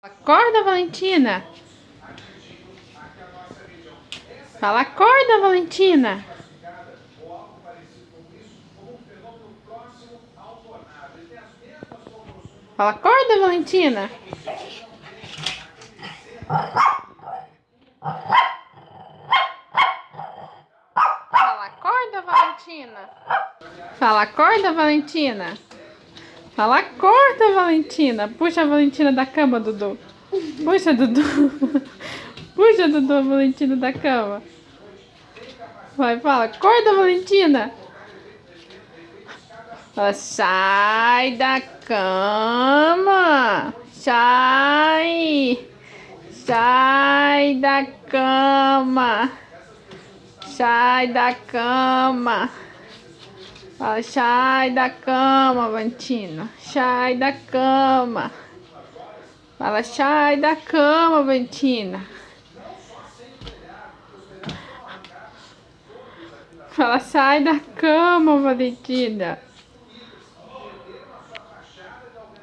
Acorda, Valentina. Fala, acorda, Valentina. Fala, acorda, Valentina. Fala, acorda, Valentina. Fala, acorda, Valentina. Fala, acorda, Valentina. Puxa a Valentina da cama, Dudu. Puxa, Dudu. Puxa, Dudu, a Valentina da cama. Vai, fala, acorda, Valentina. Fala, sai da cama. Sai. Sai da cama. Sai da cama. Fala, sai da cama, Valentina. Sai da cama. Fala, sai da cama, Valentina. Fala, sai da cama, Valentina.